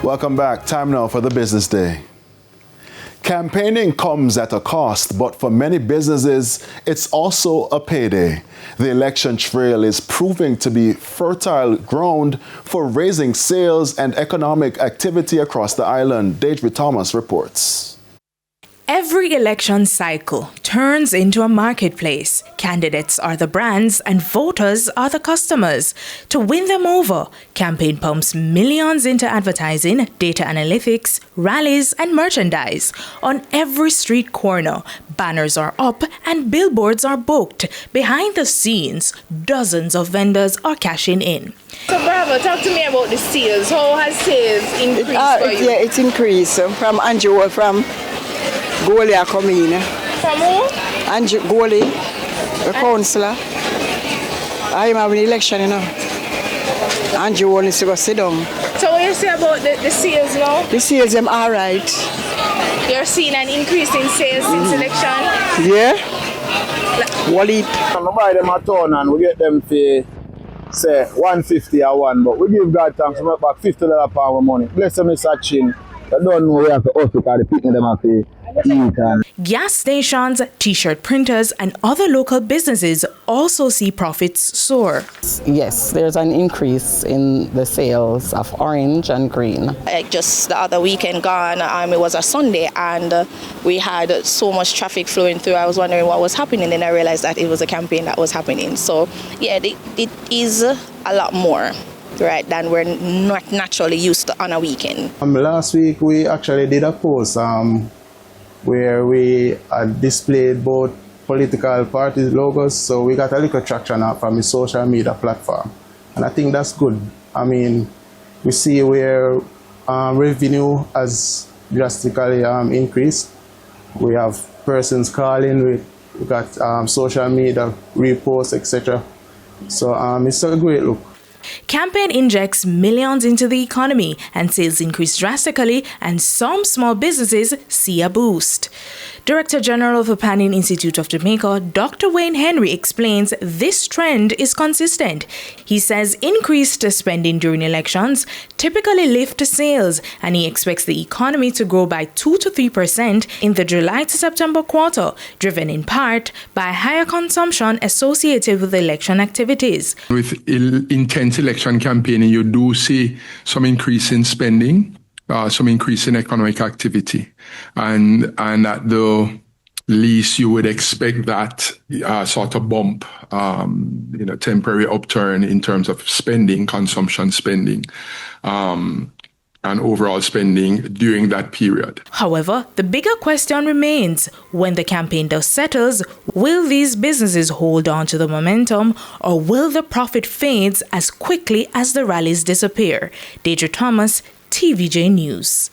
Welcome back. Time now for the business day. Campaigning comes at a cost, but for many businesses, it's also a payday. The election trail is proving to be fertile ground for raising sales and economic activity across the island. Deidre Thomas reports. Every election cycle turns into a marketplace. Candidates are the brands and voters are the customers. To win them over, campaign pumps millions into advertising, data analytics, rallies, and merchandise. On every street corner, banners are up and billboards are booked. Behind the scenes, dozens of vendors are cashing in. So Bravo, talk to me about the sales. How has sales increased for you? Yeah, it's increased from Andrew, from Goli are coming in. From who? Andrew Goli, the councillor. I'm having an election, you know. Andrew wants to go sit down. So what you say about the sales now? The sales them all right. You're seeing an increase in sales since election? Yeah. Wally. I buy them a ton and we get them for say 150 or one, but we give God thanks to make back $50 per our money. Bless them, Mr. Chin. I don't know where to us because the people them have to eat. Gas stations, t-shirt printers, and other local businesses also see profits soar. Yes, there's an increase in the sales of orange and green. Like just the other weekend gone, it was a Sunday and we had so much traffic flowing through. I was wondering what was happening and I realized that it was a campaign that was happening. So yeah, it is a lot more, right, than we're not naturally used to on a weekend. Last week we actually did a post where we displayed both political party logos, so we got a little traction from the social media platform, and I think that's good. I mean, we see where revenue has drastically increased. We have persons calling, we got social media reposts, etc. So it's a great look. Campaign injects millions into the economy and sales increase drastically and some small businesses see a boost. Director General of the Planning Institute of Jamaica, Dr. Wayne Henry, explains this trend is consistent. He says increased spending during elections typically lift sales, and he expects the economy to grow by 2 to 3% in the July to September quarter, driven in part by higher consumption associated with election activities. With intense election campaigning, you do see some increase in spending. Some increase in economic activity, and at the least you would expect that sort of bump, temporary upturn in terms of spending, consumption spending, and overall spending during that period. However, the bigger question remains: when the campaign dust settles, will these businesses hold on to the momentum, or will the profit fades as quickly as the rallies disappear? Deidre Thomas, TVJ News.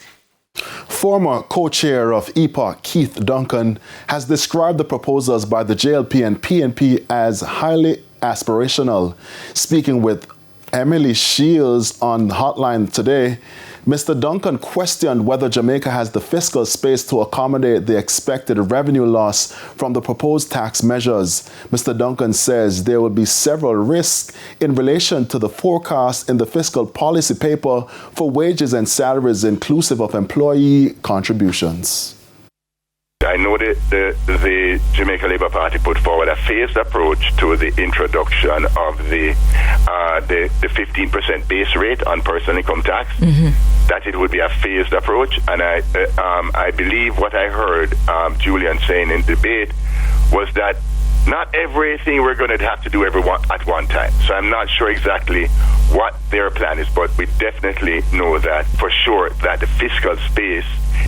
Former co-chair of EPA, Keith Duncan, has described the proposals by the JLP and PNP as highly aspirational. Speaking with Emily Shields on Hotline today, Mr. Duncan questioned whether Jamaica has the fiscal space to accommodate the expected revenue loss from the proposed tax measures. Mr. Duncan says there will be several risks in relation to the forecast in the fiscal policy paper for wages and salaries inclusive of employee contributions. I know that the Jamaica Labour Party put forward a phased approach to the introduction of the 15% base rate on personal income tax. That it would be a phased approach, and I believe what I heard Julian saying in debate was that not everything we're going to have to do at one time. So I'm not sure exactly what their plan is, but we definitely know that for sure that the fiscal space,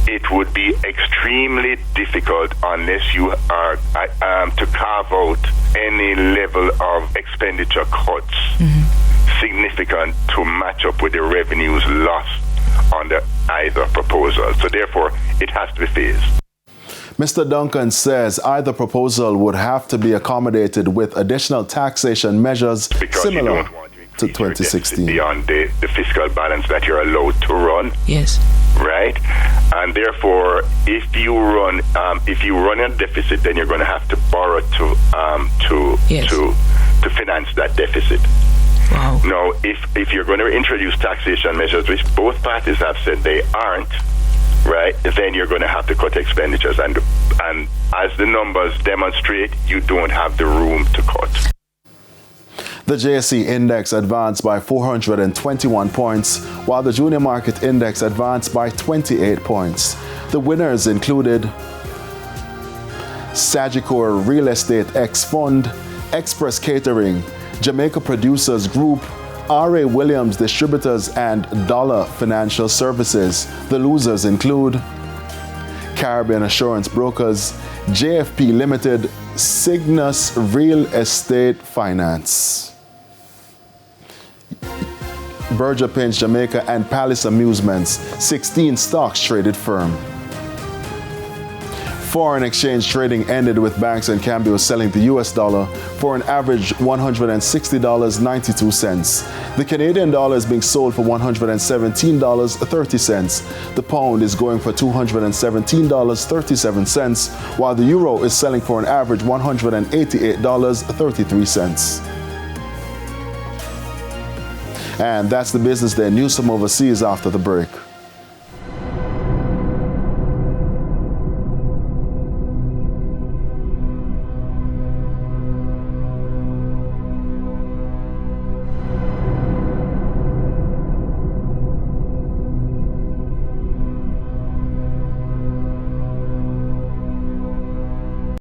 it would be extremely difficult unless you are to carve out any level of expenditure cuts significant to match up with the revenues lost under either proposal. So therefore, it has to be phased. Mr. Duncan says either proposal would have to be accommodated with additional taxation measures similar to 2016. Beyond the fiscal balance that you're allowed to run. Yes. Right? And therefore, if you run a deficit, then you're going to have to borrow to finance that deficit. Wow. Now, if you're going to introduce taxation measures, which both parties have said they aren't, right, then you're going to have to cut expenditures. And as the numbers demonstrate, you don't have the room to cut. The JSE index advanced by 421 points, while the junior market index advanced by 28 points. The winners included Sagicor Real Estate X Fund, Express Catering, Jamaica Producers Group, R.A. Williams Distributors, and Dollar Financial Services. The losers include Caribbean Assurance Brokers, JFP Limited, Cygnus Real Estate Finance, Berger Pinch Jamaica, and Palace Amusements, 16 stocks traded firm. Foreign exchange trading ended with banks and Cambio selling the US dollar for an average $160.92. The Canadian dollar is being sold for $117.30. The pound is going for $217.37, while the euro is selling for an average $188.33. And that's the Business Day news from overseas after the break.